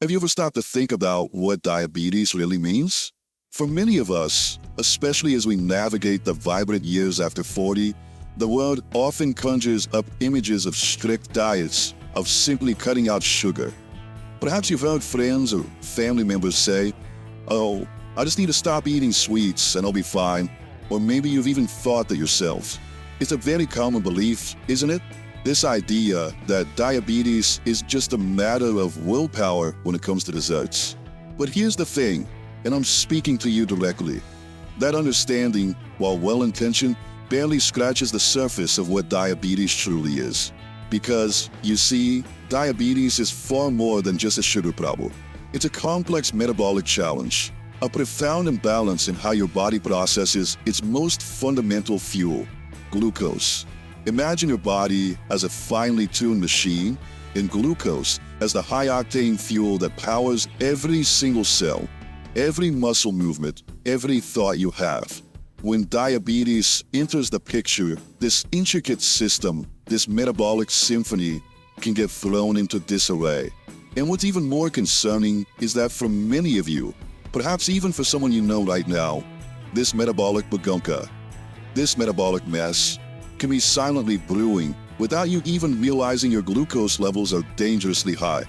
Have you ever stopped to think about what diabetes really means? For many of us, especially as we navigate the vibrant years after 40, the world often conjures up images of strict diets, of simply cutting out sugar. Perhaps you've heard friends or family members say, "Oh, I just need to stop eating sweets and I'll be fine." Or maybe you've even thought that yourself. It's a very common belief, isn't it? This idea that diabetes is just a matter of willpower when it comes to desserts. But here's the thing, and I'm speaking to you directly. That understanding, while well-intentioned, barely scratches the surface of what diabetes truly is. Because, you see, diabetes is far more than just a sugar problem. It's a complex metabolic challenge, a profound imbalance in how your body processes its most fundamental fuel, glucose. Imagine your body as a finely tuned machine, and glucose as the high-octane fuel that powers every single cell, every muscle movement, every thought you have. When diabetes enters the picture, this intricate system, this metabolic symphony, can get thrown into disarray. And what's even more concerning is that for many of you, perhaps even for someone you know right now, this metabolic bagunka, this metabolic mess, can be silently brewing without you even realizing your glucose levels are dangerously high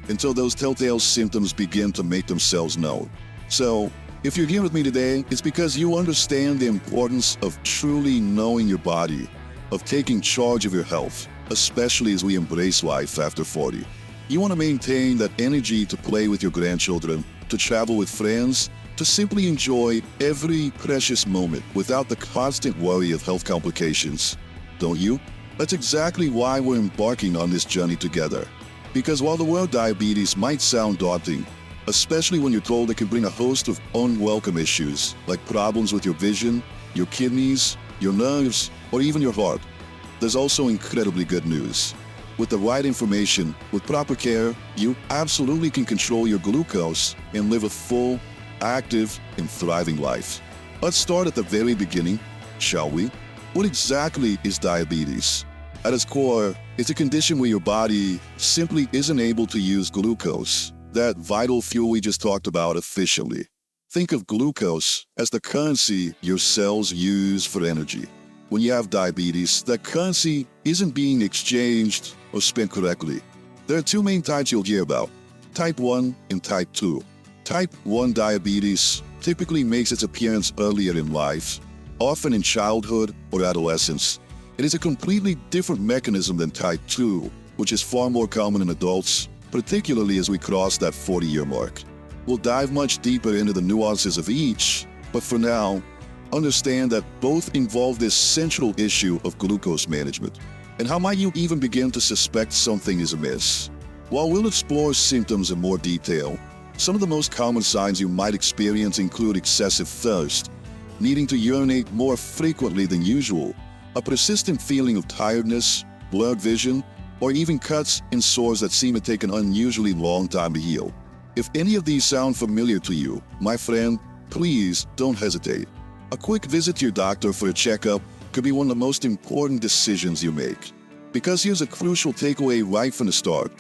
until those telltale symptoms begin to make themselves known. So, if you're here with me today, it's because you understand the importance of truly knowing your body, of taking charge of your health, especially as we embrace life after 40. You want to maintain that energy to play with your grandchildren, to travel with friends, to simply enjoy every precious moment without the constant worry of health complications, don't you? That's exactly why we're embarking on this journey together. Because while the word diabetes might sound daunting, especially when you're told it can bring a host of unwelcome issues, like problems with your vision, your kidneys, your nerves, or even your heart, there's also incredibly good news. With the right information, with proper care, you absolutely can control your glucose and live a full, active, and thriving life. Let's start at the very beginning, shall we? What exactly is diabetes? At its core, it's a condition where your body simply isn't able to use glucose, that vital fuel we just talked about, efficiently. Think of glucose as the currency your cells use for energy. When you have diabetes, that currency isn't being exchanged or spent correctly. There are two main types you'll hear about, type 1 and type 2. Type 1 diabetes typically makes its appearance earlier in life, often in childhood or adolescence. It is a completely different mechanism than type 2, which is far more common in adults, particularly as we cross that 40-year mark. We'll dive much deeper into the nuances of each, but for now, understand that both involve this central issue of glucose management. And how might you even begin to suspect something is amiss? While we'll explore symptoms in more detail, some of the most common signs you might experience include excessive thirst, needing to urinate more frequently than usual, a persistent feeling of tiredness, blurred vision, or even cuts and sores that seem to take an unusually long time to heal. If any of these sound familiar to you, my friend, please don't hesitate. A quick visit to your doctor for a checkup could be one of the most important decisions you make. Because here's a crucial takeaway right from the start.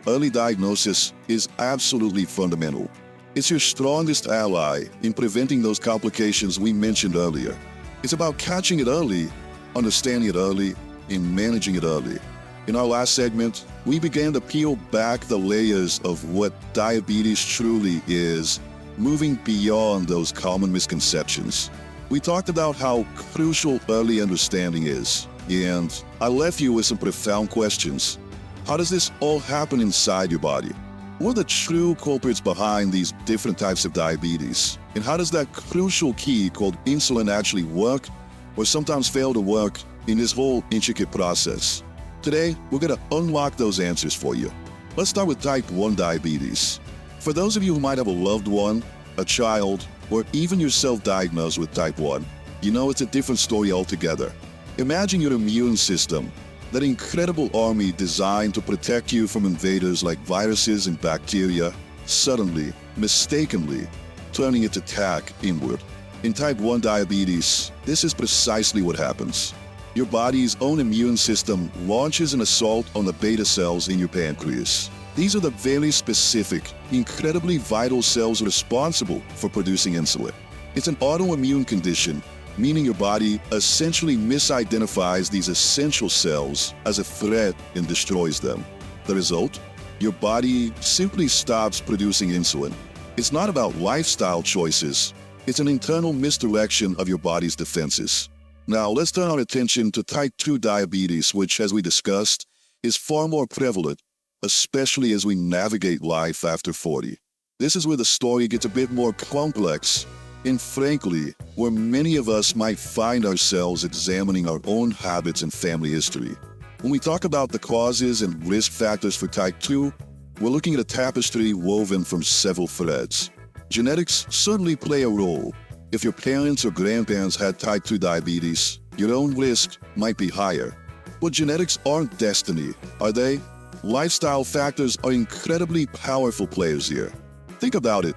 Early diagnosis is absolutely fundamental. It's your strongest ally in preventing those complications we mentioned earlier. It's about catching it early, understanding it early, and managing it early. In our last segment, we began to peel back the layers of what diabetes truly is, moving beyond those common misconceptions. We talked about how crucial early understanding is, and I left you with some profound questions. How does this all happen inside your body? What are the true culprits behind these different types of diabetes? And how does that crucial key called insulin actually work, or sometimes fail to work, in this whole intricate process? Today, we're going to unlock those answers for you. Let's start with type 1 diabetes. For those of you who might have a loved one, a child, or even yourself diagnosed with type 1, you know it's a different story altogether. Imagine your immune system, that incredible army designed to protect you from invaders like viruses and bacteria, suddenly, mistakenly, turning its attack inward. In type 1 diabetes, this is precisely what happens. Your body's own immune system launches an assault on the beta cells in your pancreas. These are the very specific, incredibly vital cells responsible for producing insulin. It's an autoimmune condition, meaning your body essentially misidentifies these essential cells as a threat and destroys them. The result? Your body simply stops producing insulin. It's not about lifestyle choices. It's an internal misdirection of your body's defenses. Now, let's turn our attention to type 2 diabetes, which, as we discussed, is far more prevalent, especially as we navigate life after 40. This is where the story gets a bit more complex, and frankly, where many of us might find ourselves examining our own habits and family history. When we talk about the causes and risk factors for type 2, we're looking at a tapestry woven from several threads. Genetics certainly play a role. If your parents or grandparents had type 2 diabetes, your own risk might be higher. But genetics aren't destiny, are they? Lifestyle factors are incredibly powerful players here. Think about it.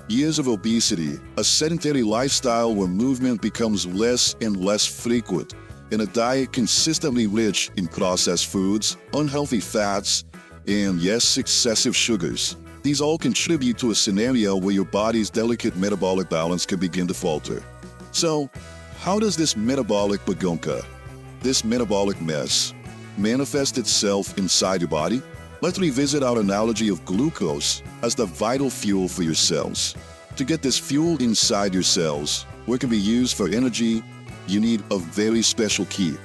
Years of obesity, a sedentary lifestyle where movement becomes less and less frequent, and a diet consistently rich in processed foods, unhealthy fats, and yes, excessive sugars. These all contribute to a scenario where your body's delicate metabolic balance can begin to falter. So, how does this metabolic bagunka, this metabolic mess, manifest itself inside your body? Let's revisit our analogy of glucose as the vital fuel for your cells. To get this fuel inside your cells, where it can be used for energy, you need a very special key: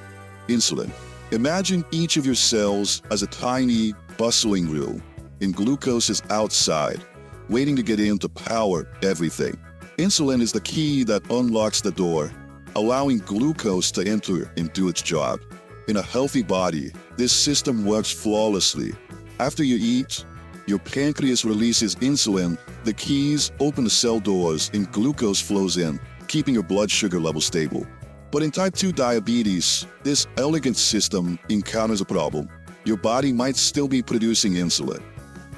insulin. Imagine each of your cells as a tiny, bustling room, and glucose is outside, waiting to get in to power everything. Insulin is the key that unlocks the door, allowing glucose to enter and do its job. In a healthy body, this system works flawlessly. After you eat, your pancreas releases insulin, the keys open the cell doors, and glucose flows in, keeping your blood sugar level stable. But in type 2 diabetes, this elegant system encounters a problem. Your body might still be producing insulin.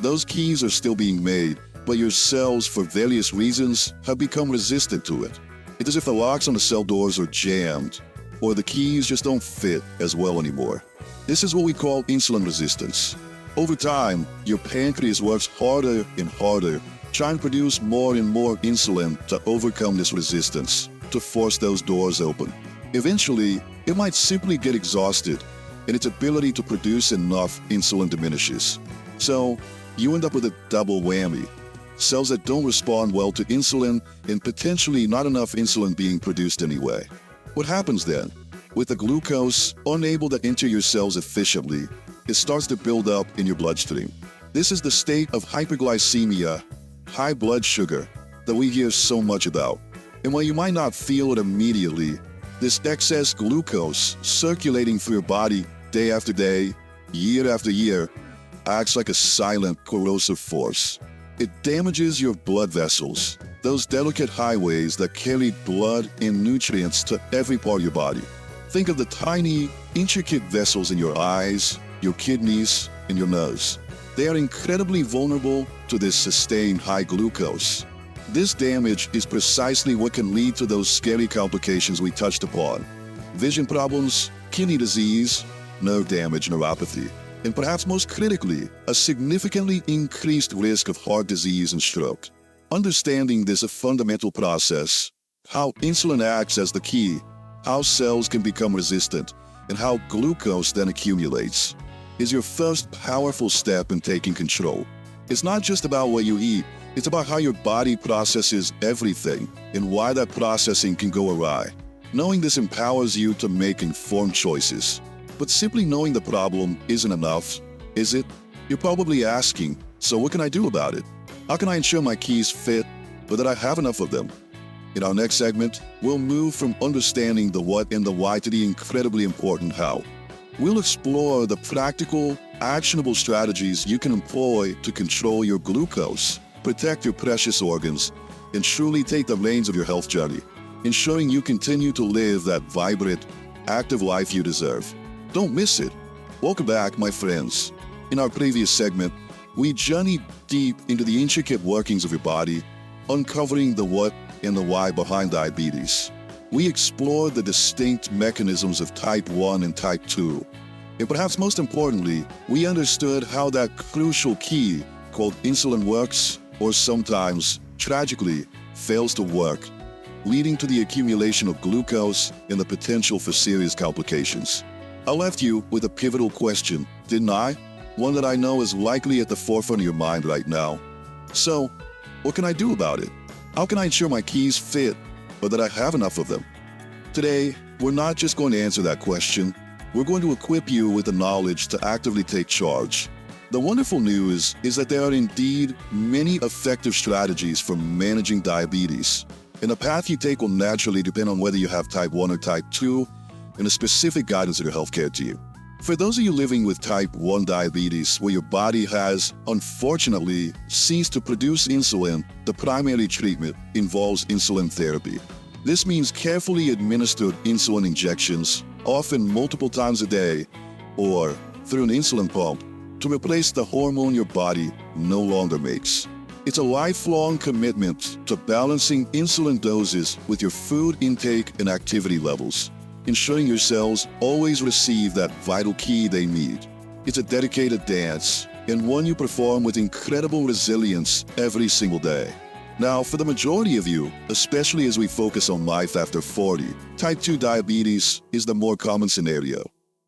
Those keys are still being made, but your cells, for various reasons, have become resistant to it. It's as if the locks on the cell doors are jammed, or the keys just don't fit as well anymore. This is what we call insulin resistance. Over time, your pancreas works harder and harder, trying to produce more and more insulin to overcome this resistance, to force those doors open. Eventually, it might simply get exhausted, and its ability to produce enough insulin diminishes. So, you end up with a double whammy: cells that don't respond well to insulin, and potentially not enough insulin being produced anyway. What happens then? With the glucose unable to enter your cells efficiently, it starts to build up in your bloodstream. This is the state of hyperglycemia, high blood sugar, that we hear so much about. And while you might not feel it immediately, this excess glucose circulating through your body day after day, year after year, acts like a silent, corrosive force. It damages your blood vessels, those delicate highways that carry blood and nutrients to every part of your body. Think of the tiny, intricate vessels in your eyes, your kidneys, and your nose. They are incredibly vulnerable to this sustained high glucose. This damage is precisely what can lead to those scary complications we touched upon: vision problems, kidney disease, nerve damage, neuropathy, and perhaps most critically, a significantly increased risk of heart disease and stroke. Understanding this a fundamental process, how insulin acts as the key, how cells can become resistant, and how glucose then accumulates, is your first powerful step in taking control. It's not just about what you eat, it's about how your body processes everything and why that processing can go awry. Knowing this empowers you to make informed choices. But simply knowing the problem isn't enough, is it? You're probably asking, so what can I do about it? How can I ensure my keys fit, but that I have enough of them? In our next segment, we'll move from understanding the what and the why to the incredibly important how. We'll explore the practical, actionable strategies you can employ to control your glucose, protect your precious organs, and truly take the reins of your health journey, ensuring you continue to live that vibrant, active life you deserve. Don't miss it. Welcome back, my friends. In our previous segment, we journeyed deep into the intricate workings of your body, uncovering the what and the why behind diabetes. We explored the distinct mechanisms of type 1 and type 2, And perhaps most importantly, we understood how that crucial key called insulin works, or sometimes, tragically, fails to work, leading to the accumulation of glucose and the potential for serious complications. I left you with a pivotal question, didn't I? One that I know is likely at the forefront of your mind right now. So, what can I do about it? How can I ensure my keys fit, or that I have enough of them? Today, we're not just going to answer that question. We're going to equip you with the knowledge to actively take charge. The wonderful news is that there are indeed many effective strategies for managing diabetes. And the path you take will naturally depend on whether you have type 1 or type 2 and the specific guidance of your healthcare team. For those of you living with type 1 diabetes, where your body has, unfortunately, ceased to produce insulin, the primary treatment involves insulin therapy. This means carefully administered insulin injections, often multiple times a day, or through an insulin pump, to replace the hormone your body no longer makes. It's a lifelong commitment to balancing insulin doses with your food intake and activity levels, ensuring your cells always receive that vital key they need. It's a dedicated dance, and one you perform with incredible resilience every single day. Now, for the majority of you, especially as we focus on life after 40, type 2 diabetes is the more common scenario.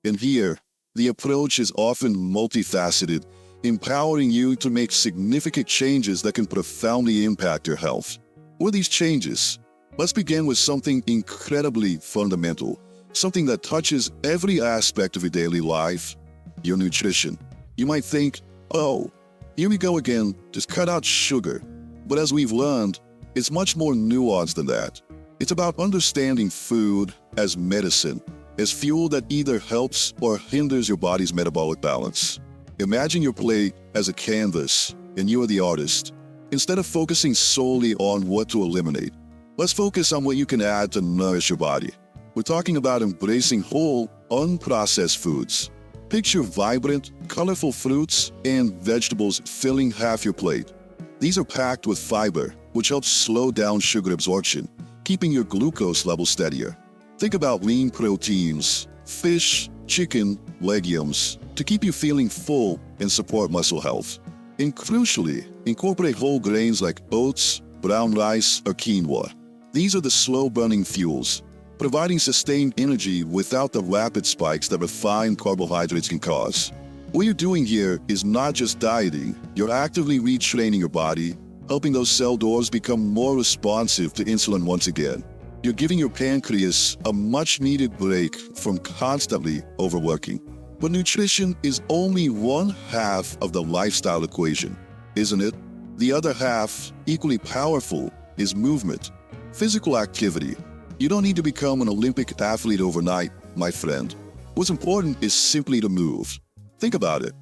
And here, the approach is often multifaceted, empowering you to make significant changes that can profoundly impact your health. What are these changes? Let's begin with something incredibly fundamental, something that touches every aspect of your daily life: your nutrition. You might think, oh, here we go again, just cut out sugar. But as we've learned, it's much more nuanced than that. It's about understanding food as medicine, as fuel that either helps or hinders your body's metabolic balance. Imagine your plate as a canvas, and you are the artist. Instead of focusing solely on what to eliminate, let's focus on what you can add to nourish your body. We're talking about embracing whole, unprocessed foods. Picture vibrant, colorful fruits and vegetables filling half your plate. These are packed with fiber, which helps slow down sugar absorption, keeping your glucose level steadier. Think about lean proteins, fish, chicken, legumes, to keep you feeling full and support muscle health. And crucially, incorporate whole grains like oats, brown rice, or quinoa. These are the slow-burning fuels, providing sustained energy without the rapid spikes that refined carbohydrates can cause. What you're doing here is not just dieting, you're actively retraining your body, helping those cell doors become more responsive to insulin once again. You're giving your pancreas a much-needed break from constantly overworking. But nutrition is only one half of the lifestyle equation, isn't it? The other half, equally powerful, is movement. Physical activity. You don't need to become an Olympic athlete overnight, my friend. What's important is simply to move. Think about it.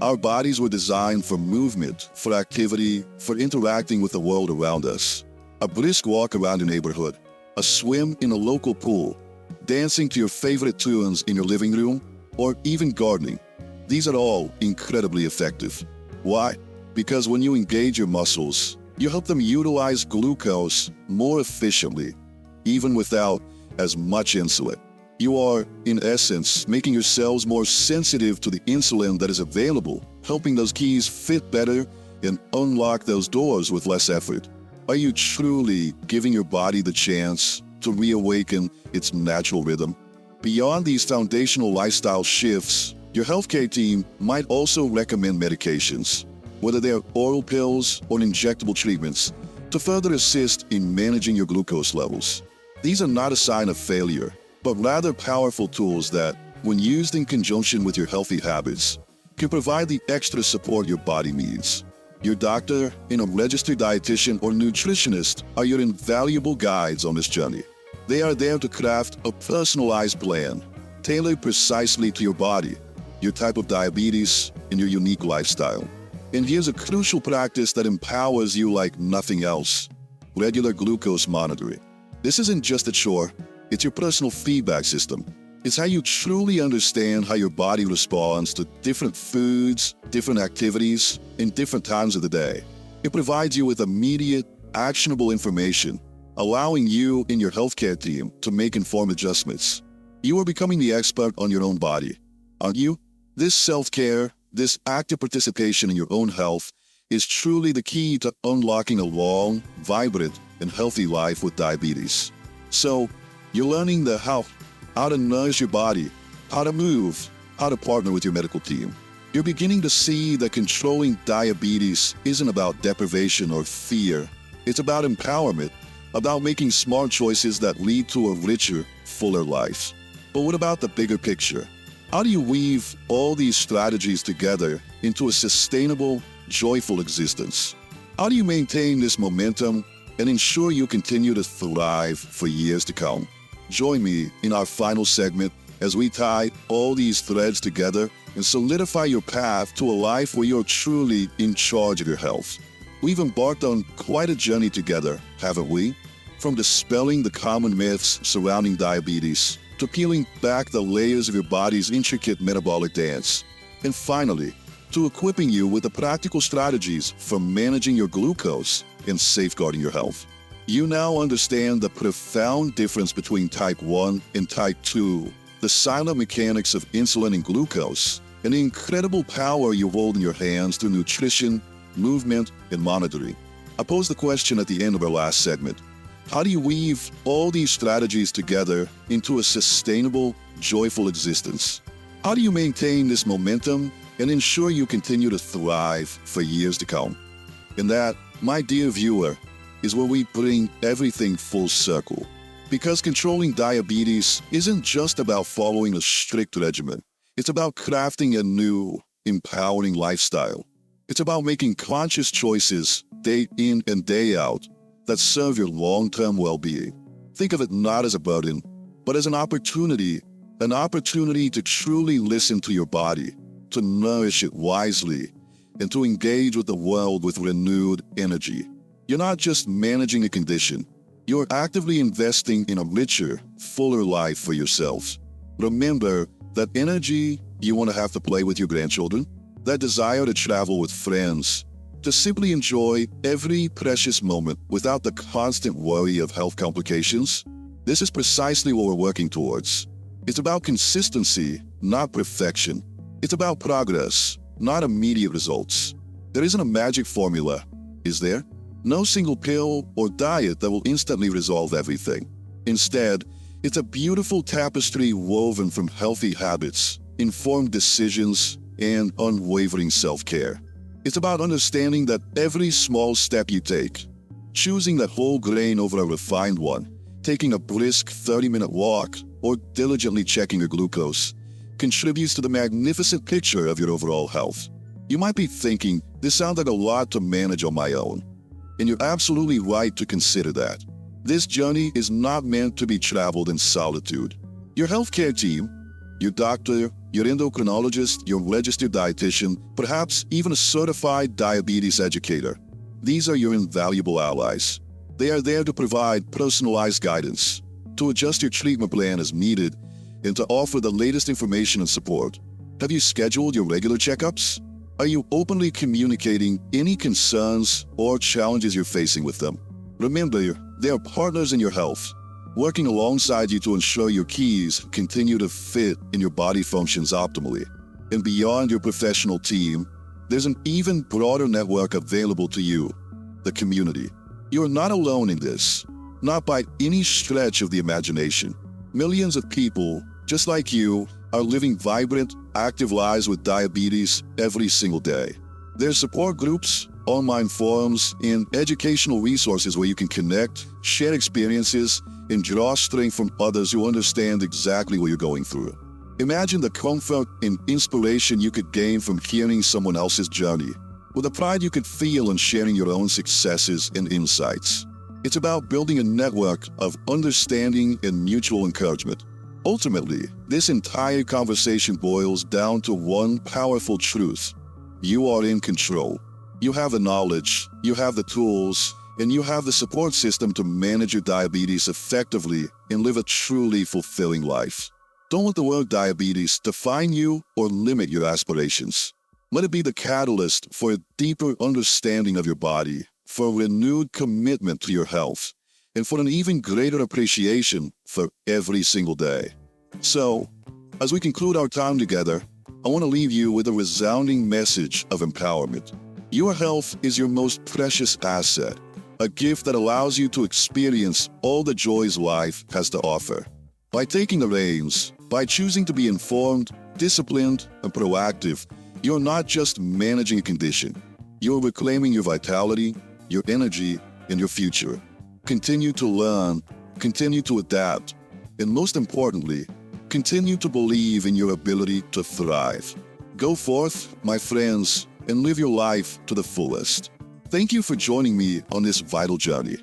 Our bodies were designed for movement, for activity, for interacting with the world around us. A brisk walk around your neighborhood, a swim in a local pool, dancing to your favorite tunes in your living room, or even gardening. These are all incredibly effective. Why? Because when you engage your muscles, you help them utilize glucose more efficiently, even without as much insulin. You are, in essence, making your cells more sensitive to the insulin that is available, helping those keys fit better and unlock those doors with less effort. Are you truly giving your body the chance to reawaken its natural rhythm? Beyond these foundational lifestyle shifts, your healthcare team might also recommend medications, whether they're oral pills or injectable treatments, to further assist in managing your glucose levels. These are not a sign of failure, but rather powerful tools that, when used in conjunction with your healthy habits, can provide the extra support your body needs. Your doctor and a registered dietitian or nutritionist are your invaluable guides on this journey. They are there to craft a personalized plan, tailored precisely to your body, your type of diabetes, and your unique lifestyle. And here's a crucial practice that empowers you like nothing else: regular glucose monitoring. This isn't just a chore, it's your personal feedback system. It's how you truly understand how your body responds to different foods, different activities, and different times of the day. It provides you with immediate, actionable information, allowing you and your healthcare team to make informed adjustments. You are becoming the expert on your own body. aren't you? This self-care, this active participation in your own health is truly the key to unlocking a long, vibrant, and healthy life with diabetes. So, you're learning how to nourish your body, how to move, how to partner with your medical team. You're beginning to see that controlling diabetes isn't about deprivation or fear. It's about empowerment, about making smart choices that lead to a richer, fuller life. But what about the bigger picture? How do you weave all these strategies together into a sustainable, joyful existence? How do you maintain this momentum and ensure you continue to thrive for years to come? Join me in our final segment as we tie all these threads together and solidify your path to a life where you're truly in charge of your health. We've embarked on quite a journey together, haven't we? From dispelling the common myths surrounding diabetes to peeling back the layers of your body's intricate metabolic dance, and finally, to equipping you with the practical strategies for managing your glucose and safeguarding your health. You now understand the profound difference between type 1 and type 2, the silent mechanics of insulin and glucose, and the incredible power you hold in your hands through nutrition, movement, and monitoring. I posed the question at the end of our last segment. How do you weave all these strategies together into a sustainable, joyful existence? How do you maintain this momentum and ensure you continue to thrive for years to come? And that, my dear viewer, is where we bring everything full circle. Because controlling diabetes isn't just about following a strict regimen. It's about crafting a new, empowering lifestyle. It's about making conscious choices day in and day out that serve your long-term well-being. Think of it not as a burden, but as an opportunity to truly listen to your body, to nourish it wisely, and to engage with the world with renewed energy. You're not just managing a condition, you're actively investing in a richer, fuller life for yourself. Remember that energy you want to have to play with your grandchildren, that desire to travel with friends, to simply enjoy every precious moment without the constant worry of health complications. This is precisely what we're working towards. It's about consistency, not perfection. It's about progress, not immediate results. There isn't a magic formula, is there? No single pill or diet that will instantly resolve everything. Instead, it's a beautiful tapestry woven from healthy habits, informed decisions, and unwavering self-care. It's about understanding that every small step you take, choosing that whole grain over a refined one, taking a brisk 30-minute walk, or diligently checking your glucose, contributes to the magnificent picture of your overall health. You might be thinking, this sounds like a lot to manage on my own. And you're absolutely right to consider that. This journey is not meant to be traveled in solitude. Your healthcare team, your doctor, your endocrinologist, your registered dietitian, perhaps even a certified diabetes educator. These are your invaluable allies. They are there to provide personalized guidance, to adjust your treatment plan as needed, and to offer the latest information and support. Have you scheduled your regular checkups? Are you openly communicating any concerns or challenges you're facing with them? Remember, they are partners in your health, working alongside you to ensure your keys continue to fit and your body functions optimally. And beyond your professional team, there's an even broader network available to you, the community. You are not alone in this, not by any stretch of the imagination. Millions of people, just like you, are living vibrant, active lives with diabetes every single day. There's support groups, online forums, and educational resources where you can connect, share experiences, and draw strength from others who understand exactly what you're going through. Imagine the comfort and inspiration you could gain from hearing someone else's journey, or the pride you could feel in sharing your own successes and insights. It's about building a network of understanding and mutual encouragement. Ultimately, this entire conversation boils down to one powerful truth. You are in control. You have the knowledge, you have the tools, and you have the support system to manage your diabetes effectively and live a truly fulfilling life. Don't let the word diabetes define you or limit your aspirations. Let it be the catalyst for a deeper understanding of your body, for a renewed commitment to your health, and for an even greater appreciation for every single day. So, As we conclude our time together, I want to leave you with a resounding message of empowerment. Your health is your most precious asset, a gift that allows you to experience all the joys life has to offer. By taking the reins, by choosing to be informed, disciplined, and proactive, you're not just managing a condition. You're reclaiming your vitality, your energy, and your future. Continue to learn, continue to adapt, and most importantly, continue to believe in your ability to thrive. Go forth, my friends, and live your life to the fullest. Thank you for joining me on this vital journey.